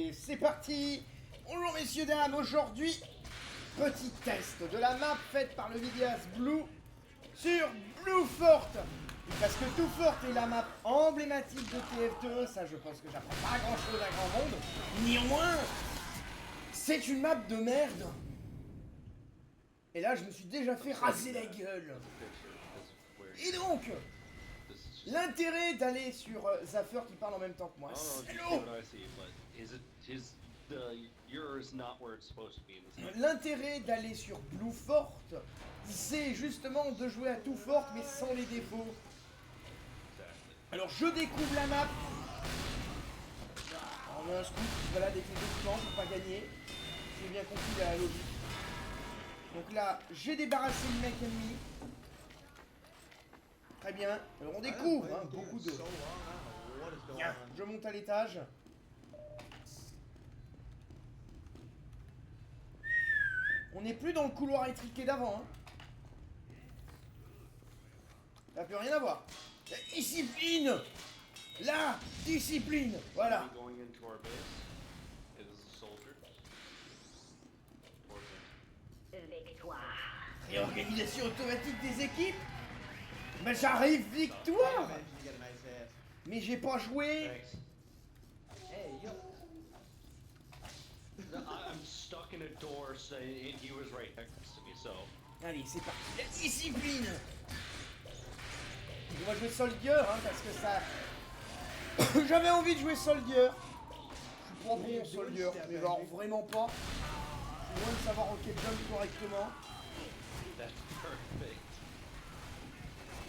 Allez, c'est parti. Bonjour messieurs, dames, aujourd'hui, petit test de la map faite par le vidéaste Blue sur Bluefort. Parce que Bluefort est la map emblématique de TF2, ça je pense que j'apprends pas grand chose à grand monde. Néanmoins, c'est une map de merde. Et là, je me suis déjà fait raser la gueule. Et donc, l'intérêt d'aller sur Zaffer qui parle en même temps que moi. L'intérêt d'aller sur Bluefort, c'est justement de jouer à tout fort mais sans les défauts. Alors je découvre la map. On a un scoop qui se balade avec les documents pour pas gagner. J'ai bien compris la logique. Donc là, j'ai débarrassé le mec ennemi. Très bien. Alors on découvre hein, beaucoup de... Bien, je monte à l'étage. On n'est plus dans le couloir étriqué d'avant. Hein. Ça n'a plus rien à voir. La discipline. La discipline. Voilà. Réorganisation automatique des équipes. Mais j'arrive victoire. Mais j'ai pas joué. Allez, c'est parti. La discipline. On va jouer Soldier, hein, parce que ça... J'avais envie de jouer Soldier. Je suis pas bon Soldier, mais genre vraiment pas. Je suis loin de savoir rocket jump correctement.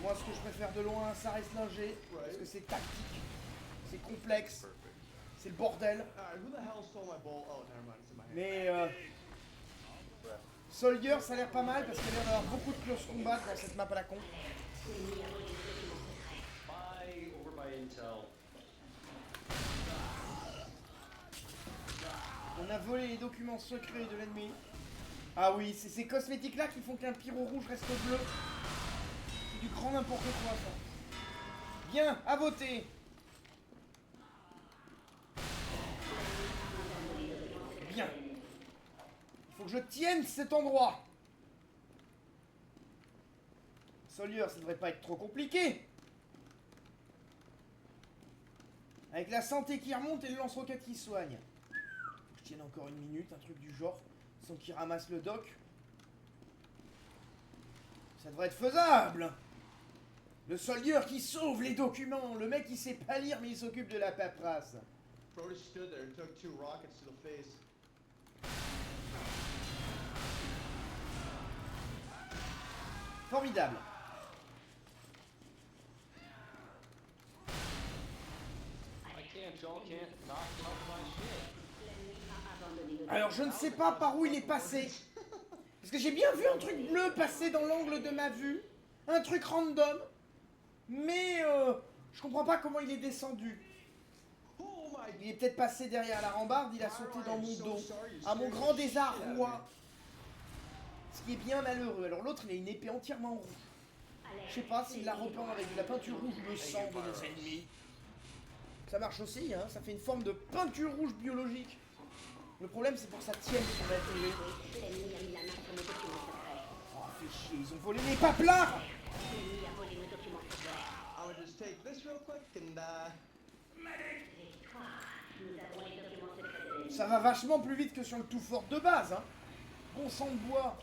Moi, ce que je préfère de loin, ça reste linger, parce que c'est tactique, c'est complexe, c'est le bordel. Mais Soldier, ça a l'air pas mal, parce qu'il y a l'air d'avoir beaucoup de close combat dans cette map à la con. On a volé les documents secrets de l'ennemi. Ah oui, c'est ces cosmétiques-là qui font qu'un pyro rouge reste bleu. C'est du grand n'importe quoi, ça. Bien, à voter. Bien. Il faut que je tienne cet endroit. Soldier, ça devrait pas être trop compliqué. Avec la santé qui remonte et le lance-roquette qui soigne. Je tienne encore une minute, un truc du genre, sans qu'il ramasse le doc. Ça devrait être faisable. Le soldier qui sauve les documents. Le mec il sait pas lire mais il s'occupe de la paperasse. Formidable. Alors je ne sais pas par où il est passé. Parce que j'ai bien vu un truc bleu passer dans l'angle de ma vue. Un truc random. Mais je comprends pas comment il est descendu. Il est peut-être passé derrière la rambarde, il a sauté dans mon dos. À mon grand désarroi. Ce qui est bien malheureux. Alors l'autre il a une épée entièrement rouge. Je sais pas s'il la repeint avec de la peinture rouge ou le sang de nos ennemis. Ça marche aussi, hein, ça fait une forme de peinture rouge biologique. Le problème c'est pour que ça tienne sur la télé. Oh fais chier, ils ont volé mes paplards. Ça va vachement plus vite que sur le tout fort de base, hein. Bon sang de bois.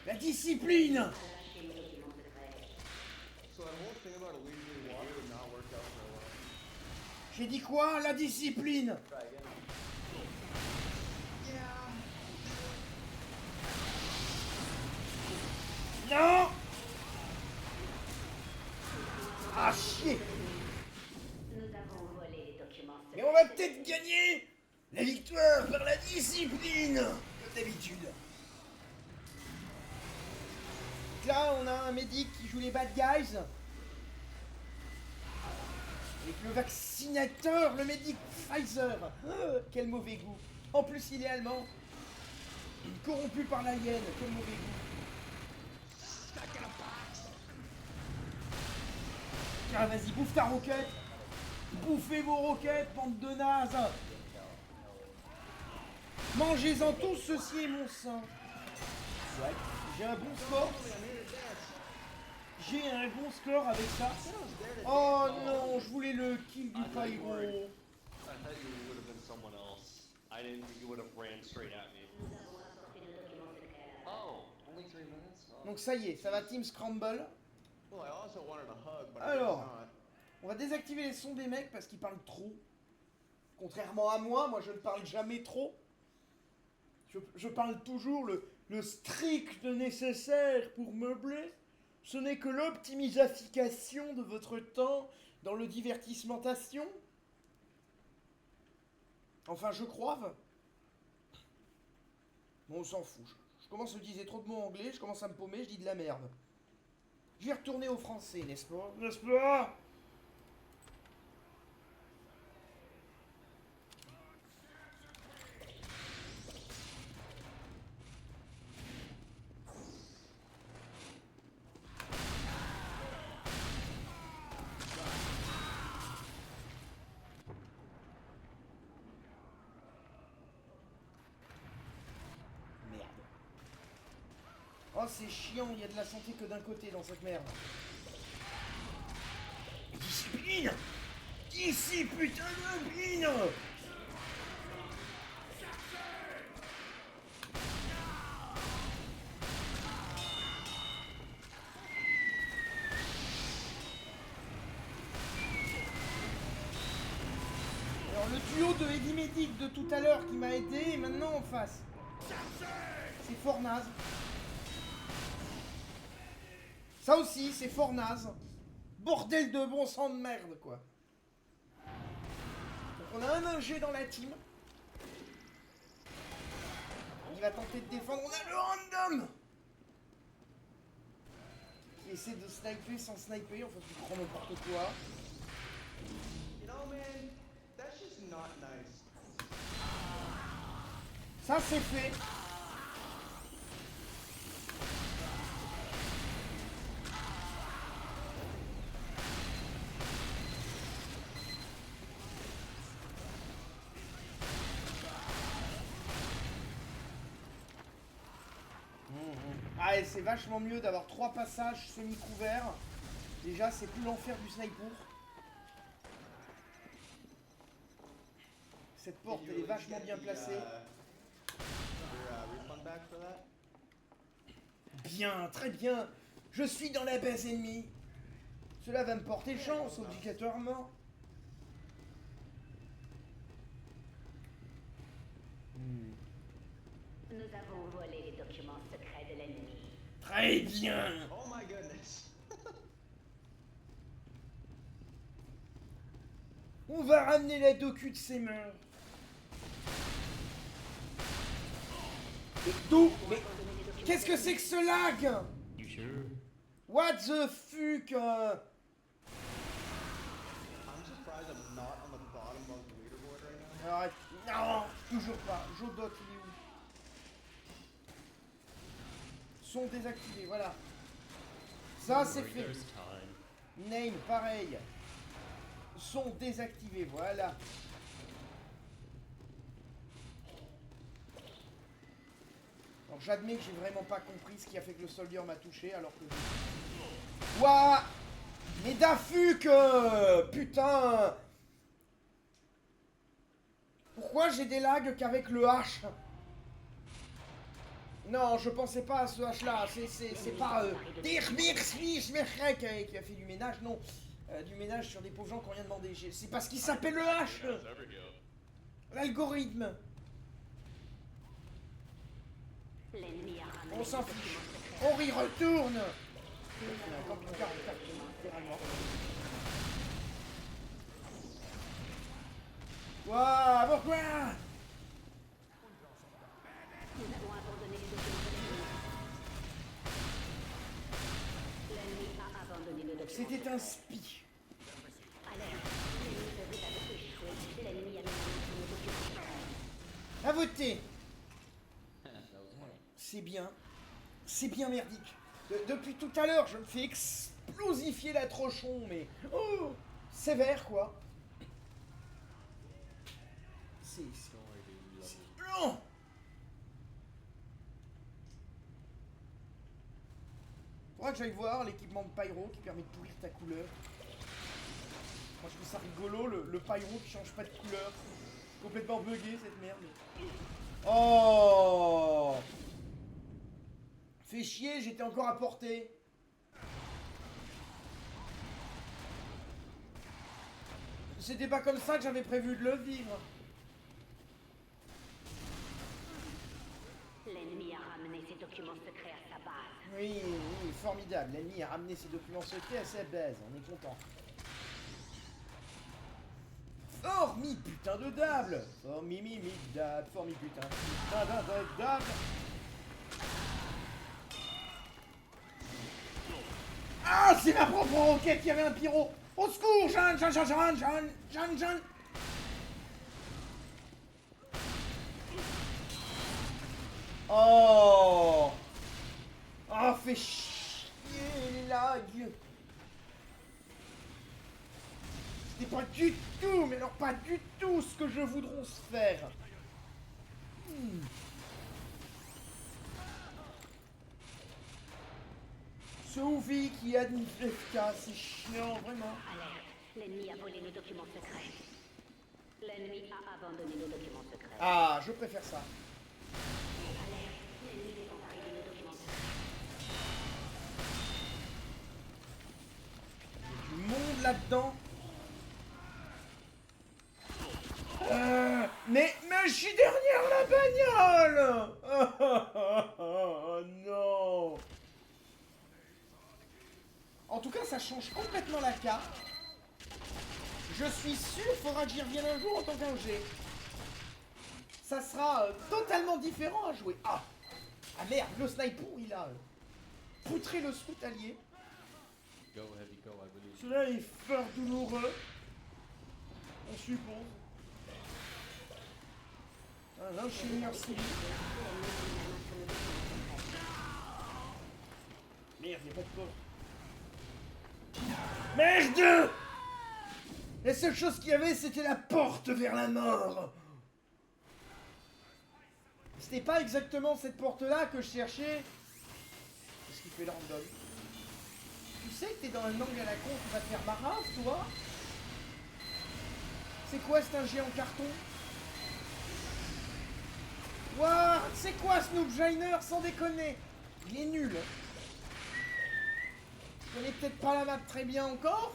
La discipline. J'ai dit quoi? La discipline. Non. Ah chier. Mais on va peut-être gagner la victoire par la discipline, comme d'habitude. Là, on a un médic qui joue les bad guys. Avec le vaccinateur, le médic Pfizer. Quel mauvais goût. En plus, il est allemand. Corrompu par la hyène. Quel mauvais goût. Putain, vas-y, bouffe ta roquette. Bouffez vos roquettes, bande de nazes. Mangez-en tous, ceci est mon sang. Ouais, j'ai un bon score. J'ai un bon score avec ça. Oh non, je voulais le kill du pyro. I thought you would have been someone else. I didn't think you would have ran straight at me. Oh, only 3 minutes? Oh. Donc ça y est, ça va Team Scramble. Well, I also wanted a hug, but Alors. I guess not. On va désactiver les sons des mecs parce qu'ils parlent trop. Contrairement à moi je ne parle jamais trop. Je parle toujours le strict nécessaire pour meubler. Ce n'est que l'optimisation de votre temps dans le divertissementation. Enfin, je crois. Bon, on s'en fout. Je commence à utiliser trop de mots anglais, je commence à me paumer, je dis de la merde. Je vais retourner au français, n'est-ce pas? N'est-ce pas? Oh, c'est chiant, il y a de la santé que d'un côté dans cette merde. Discipline! Ici, putain de bine! Alors, le duo de Eddie Medic de tout à l'heure qui m'a aidé est maintenant en face. C'est fort naze. Ça aussi, c'est fort naze. Bordel de bon sang de merde, quoi. Donc on a un ingé dans la team. Il va tenter de défendre. On a le random qui essaie de sniper sans sniper. En fait, il prend n'importe quoi. You know, man, that's just not nice. Ça, c'est fait. Ah, et c'est vachement mieux d'avoir 3 passages semi-couverts. Déjà, c'est plus l'enfer du sniper. Cette porte, elle est vachement bien placée. Refund back for that? Bien, très bien. Je suis dans la base ennemie. Cela va me porter chance, obligatoirement. Nous avons volé les documents secrets de l'ennemi. Très bien. Oh my goodness. On va ramener la docu de ses mains. Et d'où? Mais qu'est-ce que c'est que ce lag? You sure? What the fuck? I'm surprised I'm not on the bottom of the leaderboard right now. Arrête. Non, toujours pas. Jodot, il est où? Son désactivé, voilà. Ça, c'est fait. There's time. Name, pareil. Son désactivé, voilà. Alors j'admets que j'ai vraiment pas compris ce qui a fait que le soldier m'a touché alors que... Ouah! Mais Dafuk! Putain! Pourquoi j'ai des lags qu'avec le H? Non, je pensais pas à ce H là, c'est pas Dirmir qui a fait du ménage, non. Du ménage sur des pauvres gens qui n'ont rien demandé. C'est parce qu'il s'appelle le H! L'algorithme! L'ennemi a ramené On s'en les fiche. documents secrets. On y retourne. Un camping-car, littéralement. Ouah, pourquoi? Nous avons abandonné les documents de l'ennemi. L'ennemi a abandonné nos documents. C'était un spi. Alerte. L'ennemi se veut avec échoué. Et l'ennemi a mis en œuvre nos documents. À voter. That was one. C'est bien. C'est bien merdique. Depuis tout à l'heure, je me fais exploser explosifier la trochon, mais... Oh, sévère, quoi. C'est... Non. Faudra que j'aille voir l'équipement de Pyro qui permet de pourrir ta couleur. Moi je trouve ça rigolo, le Pyro qui change pas de couleur. Complètement bugué cette merde. Oh! Fais chier, j'étais encore à portée. C'était pas comme ça que j'avais prévu de le vivre. L'ennemi a ramené ses documents secrets à sa base. Oui, oui, formidable. L'ennemi a ramené ses documents secrets à sa base. On est content. Formi putain de dable. Formi dable. Formi putain. Dable. Ah, c'est ma propre roquette qui avait un pyro. Au secours, Jeanne. Oh. Oh, fais chier les lags. C'était pas du tout, mais alors pas du tout ce que je voudrais se faire. Ce Ouvi qui a une FK, c'est chiant, vraiment. Alerte, l'ennemi a volé nos documents secrets. L'ennemi a abandonné nos documents secrets. Ah, je préfère ça. Alerte, l'ennemi s'est emparé de nos documents secrets. Du monde là-dedans. Mais je suis derrière la bagnole. Oh non. En tout cas, ça change complètement la carte. Je suis sûr, faudra que j'y revienne un jour en tant qu'ingé. Ça sera totalement différent à jouer. Ah merde, le sniper, il a poutré le scout allié. Go heavy, go, I believe. Cela est fort douloureux. On suppose. Un ingénieur civil. Merde, y'a pas de porte. Merde! La seule chose qu'il y avait, c'était la porte vers la mort. C'était pas exactement cette porte-là que je cherchais. Qu'est-ce qu'il fait le random? Tu sais que t'es dans un angle à la con qui va te faire marave, toi? C'est quoi, c'est un géant carton? Waouh, c'est quoi Snoop Shiner, sans déconner? Il est nul. Je connais peut-être pas la map très bien encore,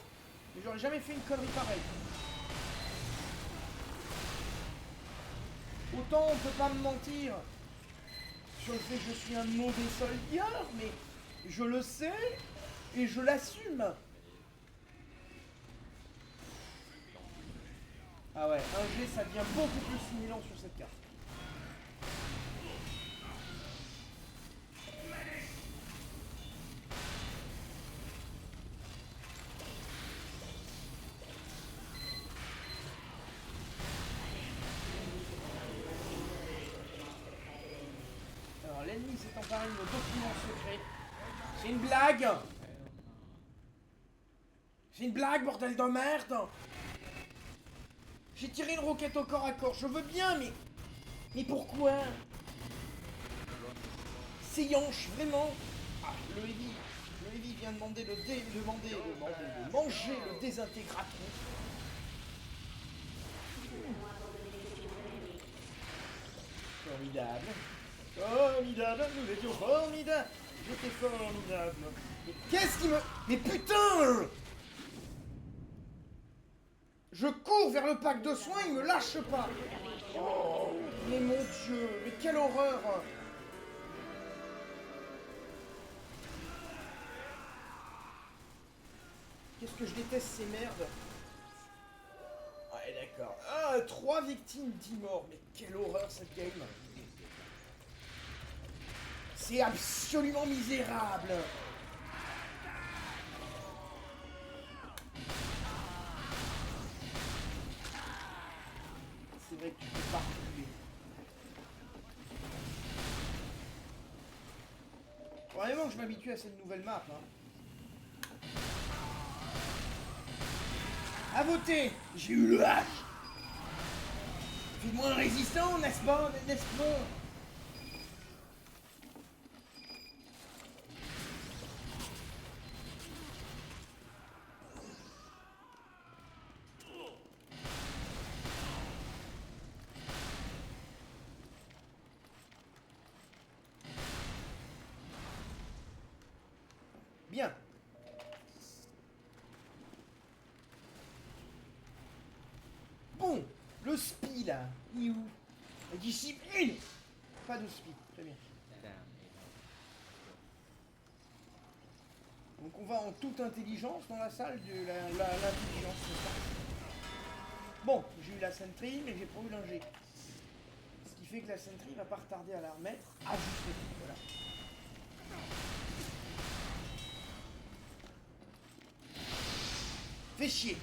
mais j'aurais jamais fait une connerie pareille. Autant on peut pas me mentir sur le fait que je suis un mauvais soldier, mais je le sais et je l'assume. Ah ouais, un G ça devient beaucoup plus stimulant sur cette carte. Alors l'ennemi s'est emparé de nos documents secrets. C'est une blague. C'est une blague, bordel de merde. J'ai tiré une roquette au corps à corps, je veux bien, mais pourquoi? C'est Yanche, vraiment. Ah, le Heavy vient de demander de manger le désintégrateur. Formidable. Formidable, nous étions formidables. J'étais formidable. Mais qu'est-ce qui me... Mais putain! Je cours vers le pack de soins, il me lâche pas. Oh, mais mon Dieu, mais quelle horreur. Qu'est-ce que je déteste ces merdes. Ouais, d'accord. Ah, 3 victimes, 10 morts. Mais quelle horreur cette game. C'est absolument misérable. C'est vrai que tu peux pas reculer. Vraiment que je m'habitue à cette nouvelle map. Hein. À voter. J'ai eu le H. Fait moins résistant, n'est-ce pas? N'est-ce pas? Bien. Bon, le spi là, il est où? La discipline. Pas de spi, très bien. Damn, Donc on va en toute intelligence dans la salle de l'intelligence, c'est ça. Bon, j'ai eu la sentry, mais j'ai pas eu l'ingé. Ce qui fait que la sentry va pas retarder à la remettre à juste titre, voilà. Fais chier.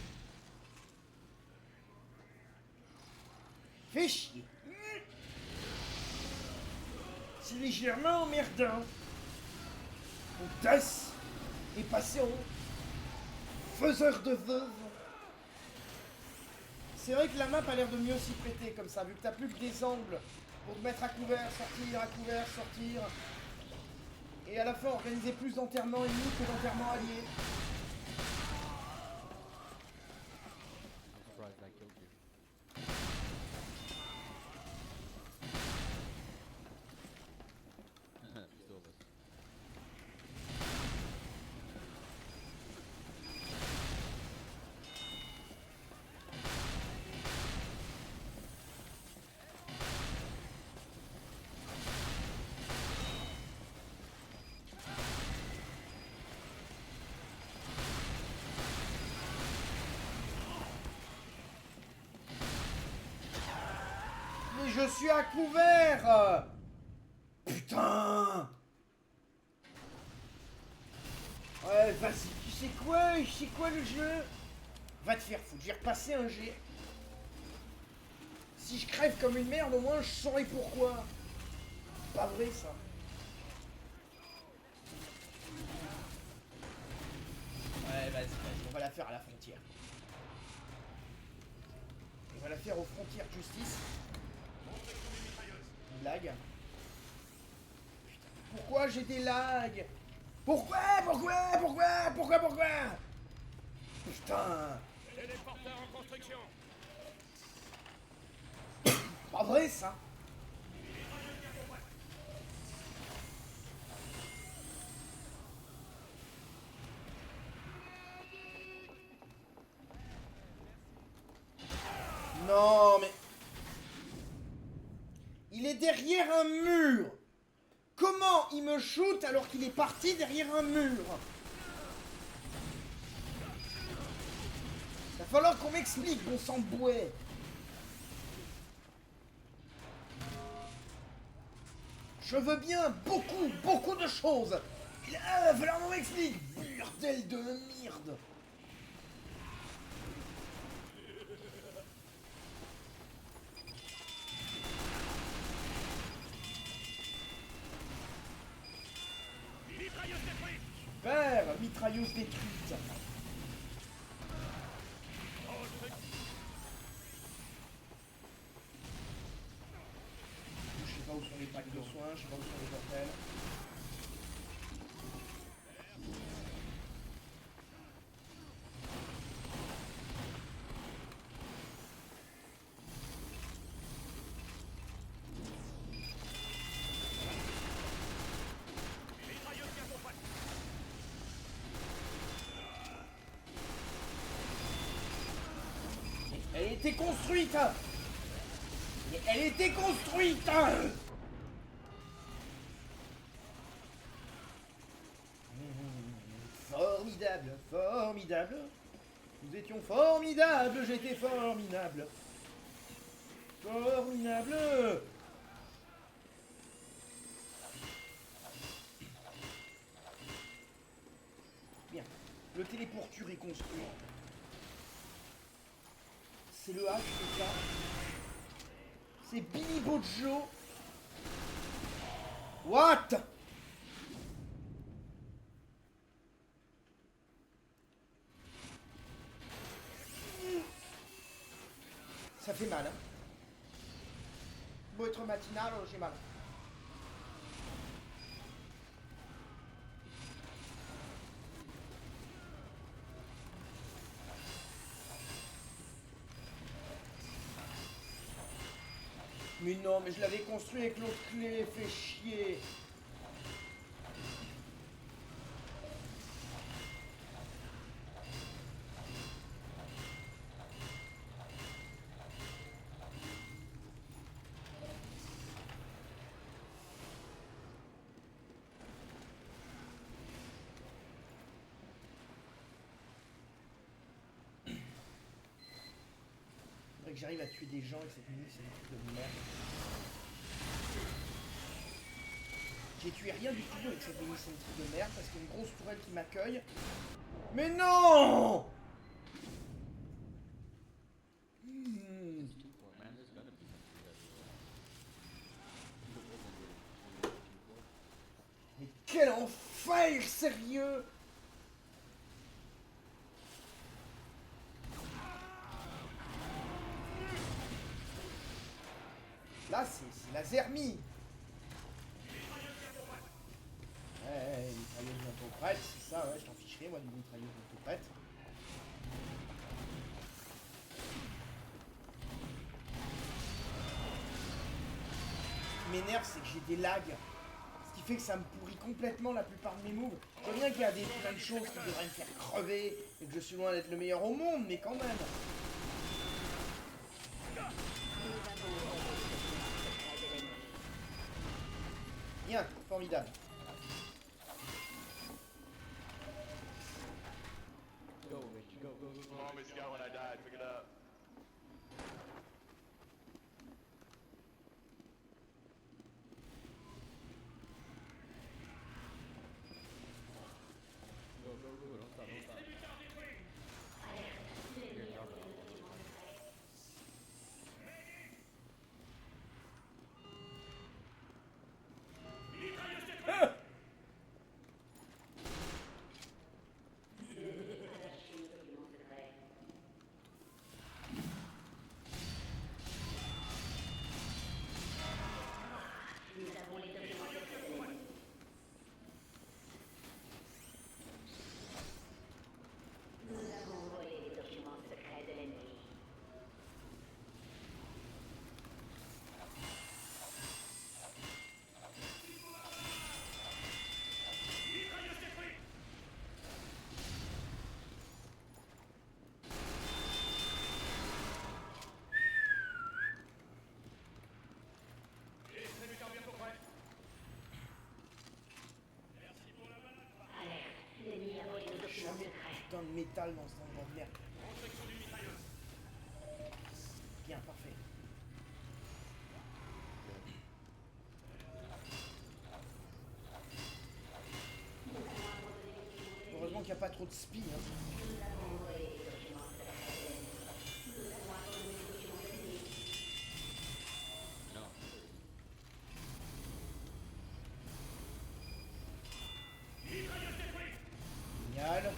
Fais chier. C'est légèrement emmerdant. On tasse et passer en faiseur de veuve. C'est vrai que la map a l'air de mieux s'y prêter comme ça, vu que t'as plus que des angles pour te mettre à couvert, sortir. Et à la fin organiser plus d'enterrements ennemis que d'enterrements alliés. I'm surprised I killed you. Still this. Mais je suis à couvert. Putain. Ouais, vas-y, tu sais quoi le jeu? Va te faire foutre, je vais repasser un G. Si je crève comme une merde, au moins je saurai pourquoi. Pas vrai ça. Ouais, vas-y, on va la faire à la frontière. On va la faire aux frontières de justice. Lag. Putain, pourquoi j'ai des lags? Pourquoi? Putain. Téléporteur en construction. Pas vrai ça. Non mais... Il est derrière un mur. Comment il me shoot alors qu'il est parti derrière un mur? Va falloir qu'on m'explique, bon sang de bouet. Je veux bien beaucoup de choses. Il va falloir qu'on m'explique. Bordel de merde. Mitrailleuse détruite. Super, mitrailleuse détruite. Je sais pas où sont les packs de soins, je sais pas où sont les portels. Mitrailleuse qui accompagne. Elle était construite. Mais elle était construite. Formidable, formidable. Nous étions formidables, j'étais formidable. Formidable. Bien. Le téléporture est construit. C'est le H, c'est ça. C'est Billy Bojo. What? Ça fait mal, hein. Beau être matinal, j'ai mal. Mais non, mais je l'avais construit avec l'autre clé, fait chier. Faudrait que j'arrive à tuer des gens avec cette musique, c'est un truc de merde. J'ai tué rien du tout avec cette émission de merde parce qu'il y a une grosse tourelle qui m'accueille. Mais non! Man, there's gotta be something that Mais quel enfer, sérieux! Là, c'est la zermie. Ouais, une mitrailleuse bientôt prête, c'est ça, ouais, je t'en ficherai, moi, d'une mitrailleuse bientôt prête. Ce qui m'énerve, c'est que j'ai des lags. Ce qui fait que ça me pourrit complètement la plupart de mes moves. Je vois bien qu'il y a plein de choses qui devraient me faire crever et que je suis loin d'être le meilleur au monde, mais quand même. Bien, formidable. Go, Rich, go, go, go, go. Almost got when I died. Pick it up. Go, go, go, don't stop, don't stop. Here, drop it. Nous avons les documents secrets de l'ennemi. Nous avons volé les documents secrets de l'ennemi. Mitrailleuse détruite. Distributeur bientôt prêt. Merci pour la balade. Alerte, l'ennemi a volé nos documents Jamais secrets. putain de métal dans cet endroit de merde. Construction d'une mitrailleuse. Bien, parfait. Heureusement qu'il n'y a pas trop de spi, hein. No. Mitrailleuse détruite. Génial.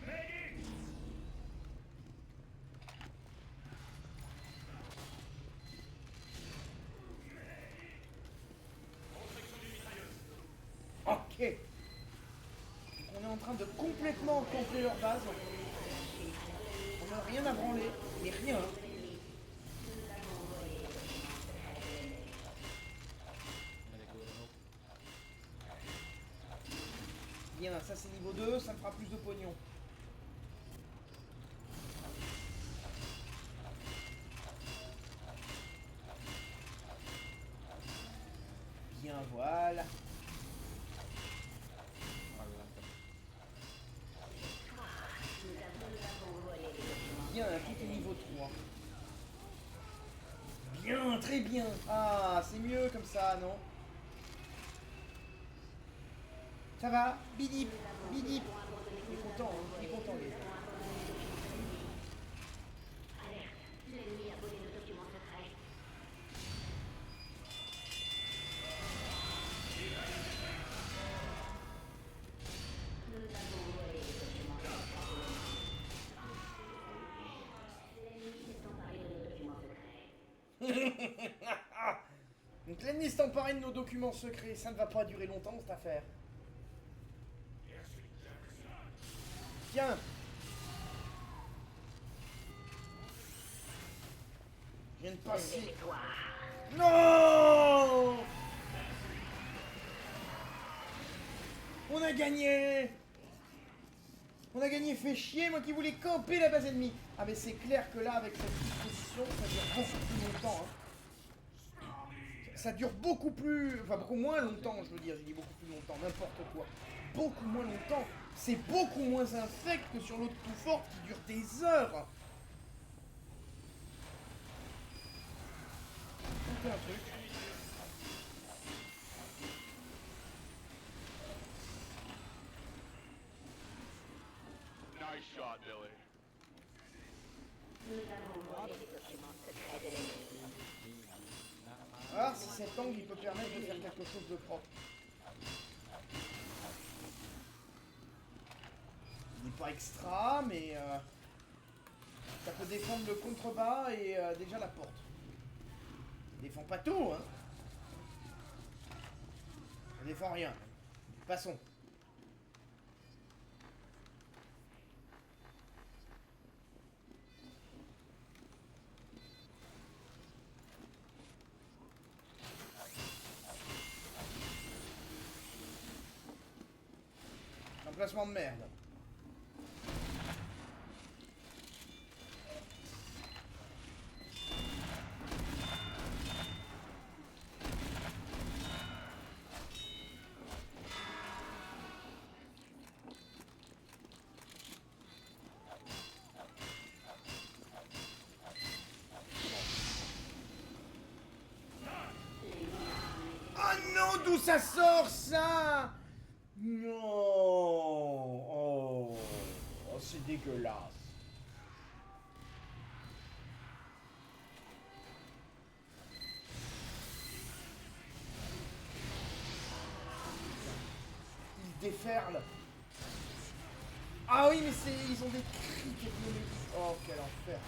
Ready. Construction d'une mitrailleuse. Ok. Donc on est en train de complètement compléter leur base. On n'a rien à branler, mais rien. Medical help. Bien, ça c'est niveau 2, ça me fera plus de pognon. Bien, voilà. Bien, tout est niveau 3. Bien, très bien. Ah, c'est mieux comme ça, non? Ça va? Bidip, bidip. Il est content, hein, il est content, lui. Alerte, l'ennemi a volé nos documents secrets. Nous avons volé les documents secrets de l'ennemi. Donc l'ennemi s'est emparé de nos documents secrets. Ça ne va pas durer longtemps cette affaire. Tiens. Je viens de passer. Non! On a gagné! On a gagné, fait chier, moi qui voulais camper la base ennemie. Ah mais c'est clair que là, avec cette disposition, ça dure beaucoup plus longtemps. Hein. Ça dure beaucoup plus... Enfin, beaucoup moins longtemps, je veux dire. J'ai dit beaucoup plus longtemps, n'importe quoi. Beaucoup moins longtemps. C'est beaucoup moins infect que sur l'autre tout forte qui dure des heures. Un truc. Nice shot, Billy. Nous avons volé les documents secrets de l'ennemi. Ah, si cet angle il peut permettre de faire quelque chose de propre. Il n'est pas extra, mais ça peut défendre le contrebas et déjà la porte. Ça défend pas tout, hein. Ça défend rien. Passons. Emplacement de merde. Oh non, d'où ça sort ça? Non. Oh, c'est dégueulasse. Ils déferlent. Ah oui, mais c'est... Ils ont des cris technologiques. Oh, quel enfer.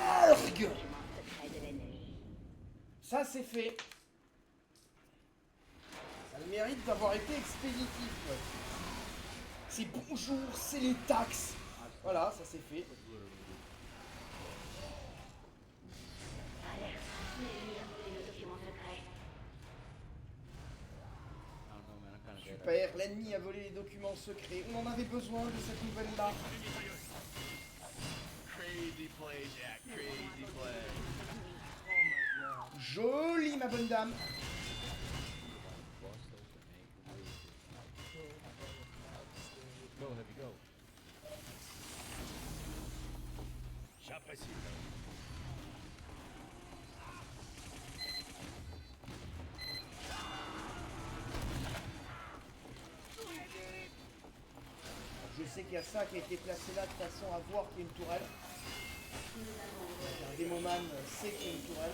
Arrgh. Documents secrets de l'ennemi. Ça, c'est fait. Ça a le mérite d'avoir été expéditif. C'est bonjour, c'est les taxes. Voilà, ça c'est fait. Alerte, l'ennemi a volé nos documents secrets. I don't know, man. I'm kind of dead. Super, l'ennemi a volé les documents secrets. On en avait besoin de cette nouvelle-là. Crazy play, Jack. Crazy play. Jolie, ma bonne dame. Go, heavy, go. J'apprécie. Je sais qu'il y a ça qui a été placé là de façon à voir qu'il y a une tourelle. Un démoman sait qu'il y a une tourelle.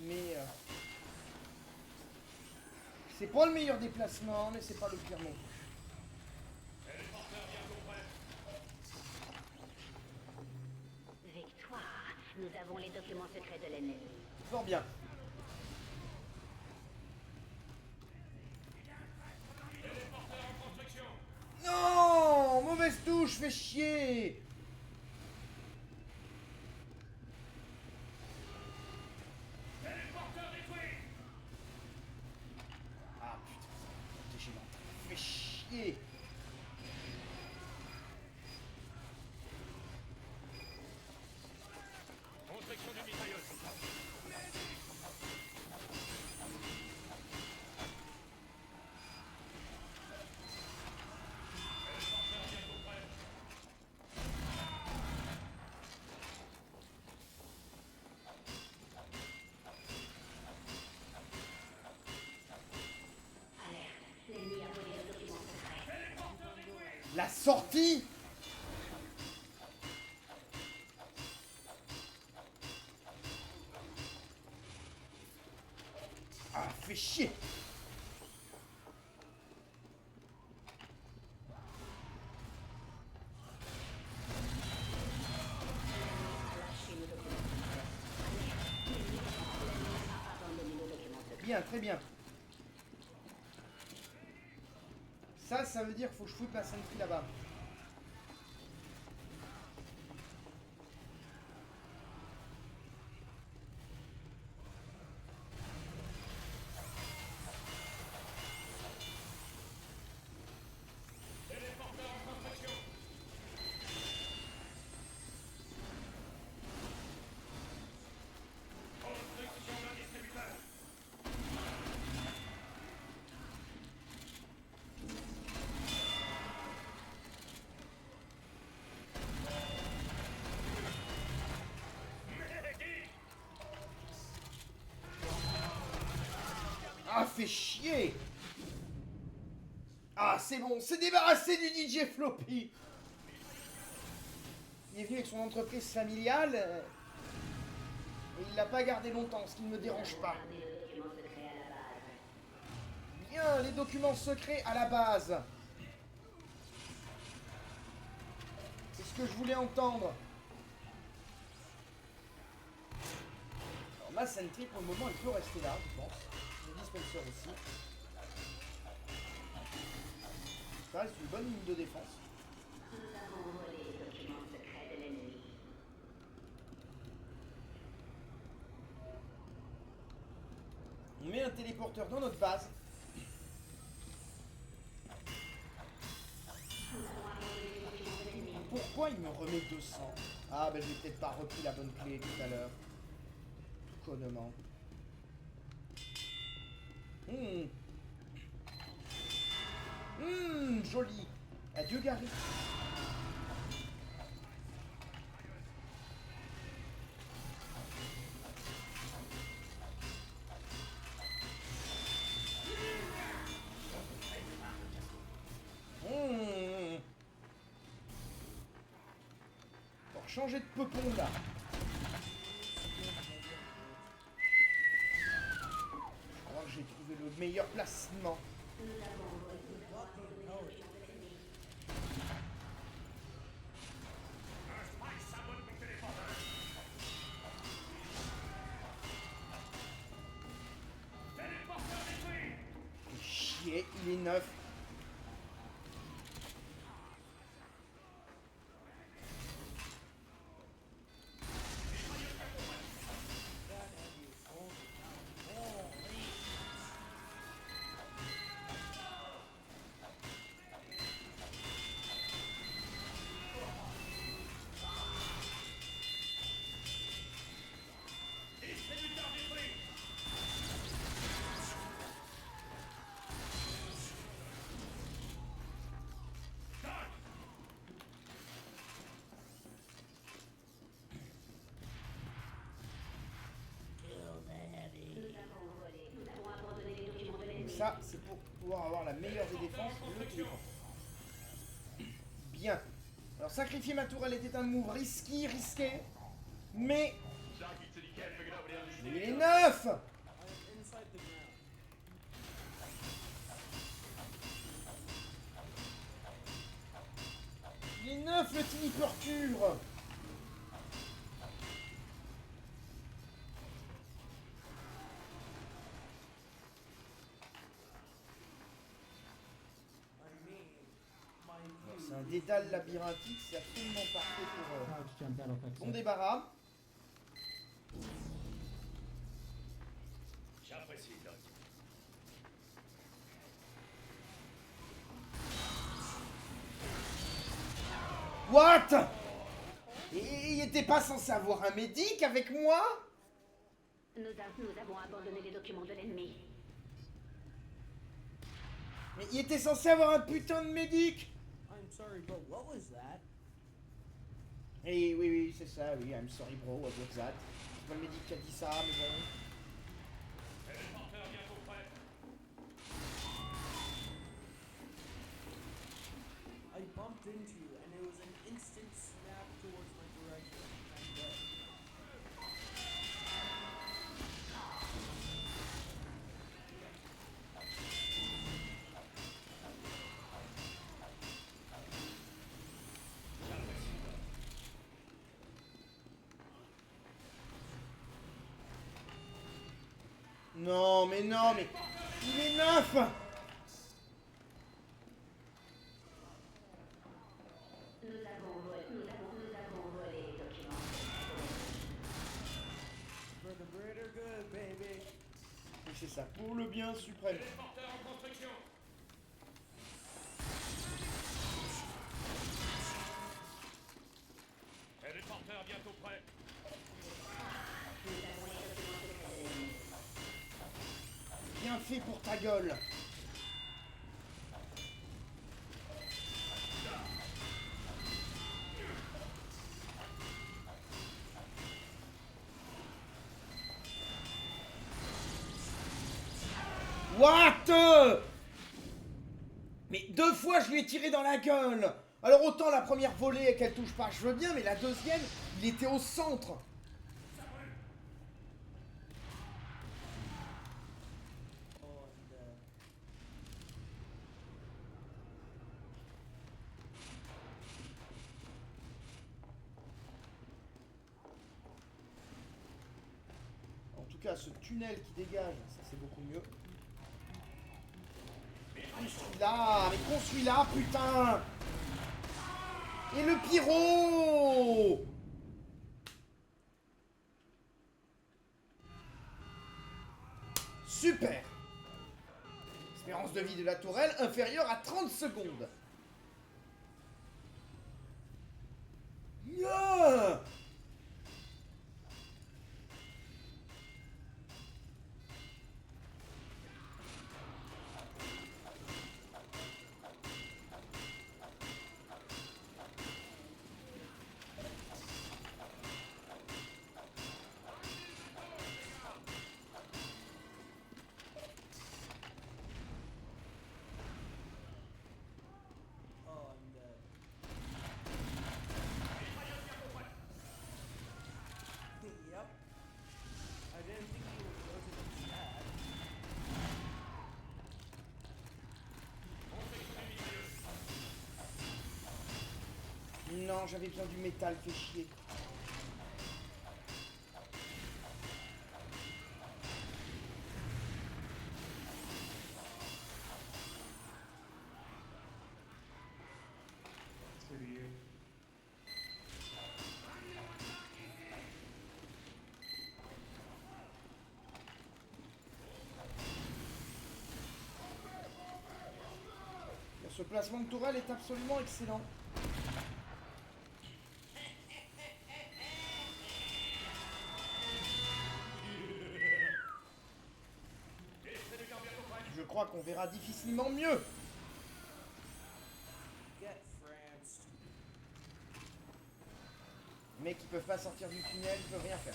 Mais c'est pas le meilleur déplacement, mais c'est pas le pire non plus. Victoire, nous avons les documents secrets de l'ennemi. Fort bien. Non, mauvaise touche, fais chier. Téléporteur détruit. Ah putain, protégez l'entrée. Fais chier. Construction d'une mitrailleuse. Alerte, l'ennemi a volé nos documents secrets. Téléporteur détruit. La sortie. Ah, fais chier. Bien, très bien. Ça veut dire qu'il faut que je fouille la sentry là-bas. Ah, fait chier. Ah, c'est bon, c'est débarrassé du DJ Floppy. Il est venu avec son entreprise familiale. Et il l'a pas gardé longtemps, ce qui ne me dérange pas. Bien, les documents secrets à la base. C'est ce que je voulais entendre. Alors, ma sentry, pour le moment, elle peut rester là, je pense. Le dispenser aussi. Ça reste une bonne ligne de défense. Nous avons volé les documents secrets de l'ennemi. On met un téléporteur dans notre base. Pourquoi il me remet 200? Ah ben j'ai peut-être pas repris la bonne clé tout à l'heure. Connement. Joli. Adieu Gary. Pour changer de peupon là. Je crois que j'ai trouvé le meilleur placement. Chier, il est neuf. Ça, c'est pour pouvoir avoir la meilleure des défenses, le téléphone. Bien. Alors, sacrifier ma tourelle était un move risqué, mais... Il est neuf. Il est neuf, le téléporture. C'est un dédale labyrinthique, c'est absolument parfait pour bon débarras. J'apprécie, Doc. What? Et il était pas censé avoir un médic avec moi? Nous avons abandonné les documents de l'ennemi. Mais il était censé avoir un putain de médic. I'm sorry, but what was that? Et oui, c'est ça, oui, I'm sorry bro, what was that? C'est pas le médic qui a dit ça, mais bon. Téléporteur bientôt prêt. I bumped into you, and it was an instant snap towards my direction. I'm dead. mais non, mais... Il est neuf. Nous avons volé les documents. For the greater good, baby. Oui, c'est ça, pour le bien suprême. Téléporteur en construction. Téléporteur bientôt prêt. Bien fait pour ta gueule. What? Mais 2 fois je lui ai tiré dans la gueule. Alors autant la première volée et qu'elle touche pas, je veux bien, mais la deuxième, il était au centre. Oh, I'm dead. En tout cas, ce tunnel qui dégage, ça c'est beaucoup mieux. Construis-la, mais construis-la, putain. Et le pyro. Super. Espérance de vie de la tourelle inférieure à 30 secondes. Yeah. Oh, I'm dead. Yep. I didn't think you would go to the chat. Non, j'avais besoin du métal, fait chier. Ce placement de tourelle est absolument excellent. Je crois qu'on verra difficilement mieux. Get France. Les mecs qui peuvent pas sortir du tunnel, ils peuvent rien faire.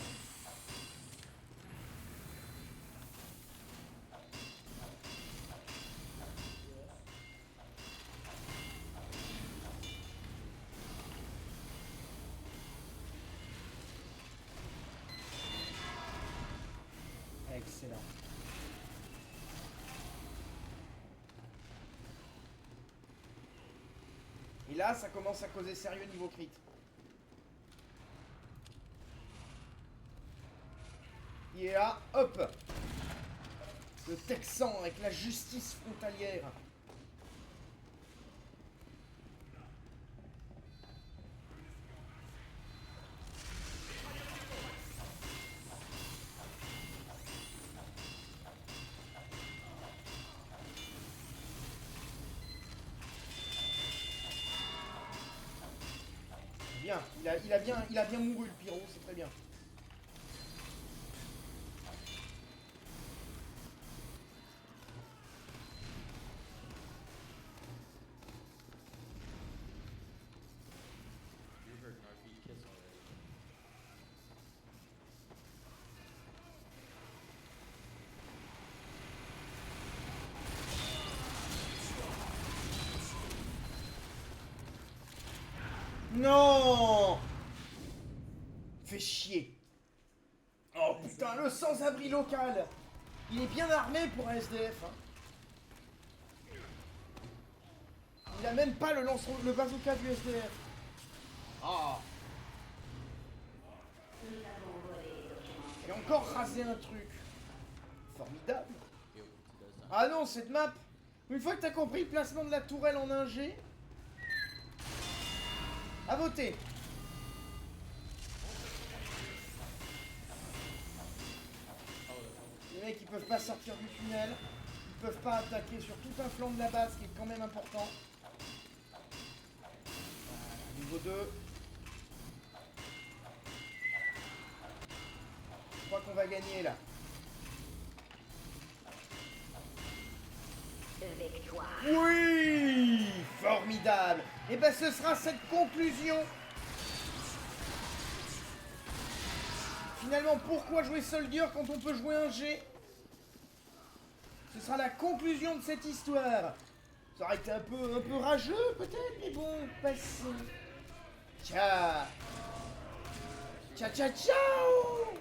Excellent. Et là, ça commence à causer sérieux niveau crit. Et là, hop! Le Texan avec la justice frontalière. Bien, il a bien mouru le pyro, c'est très bien. You heard Narby kiss already. Non! Fais chier. Oh putain, le sans-abri local. Il est bien armé pour un SDF. Hein. Il a même pas le bazooka du SDF. Ah. Et encore raser un truc. Formidable. Ah non, cette map, une fois que t'as compris le placement de la tourelle en 1G, à voter. Les mecs, ils peuvent pas sortir du tunnel. Ils peuvent pas attaquer sur tout un flanc de la base, qui est quand même important. Niveau 2. Je crois qu'on va gagner là. Victoire. Oui, formidable. Et ben ce sera cette conclusion. Finalement, pourquoi jouer Soldier quand on peut jouer un G? Ce sera la conclusion de cette histoire. Ça aurait été un peu rageux peut-être, mais bon, passez. Ciao. Ciao, ciao, ciao.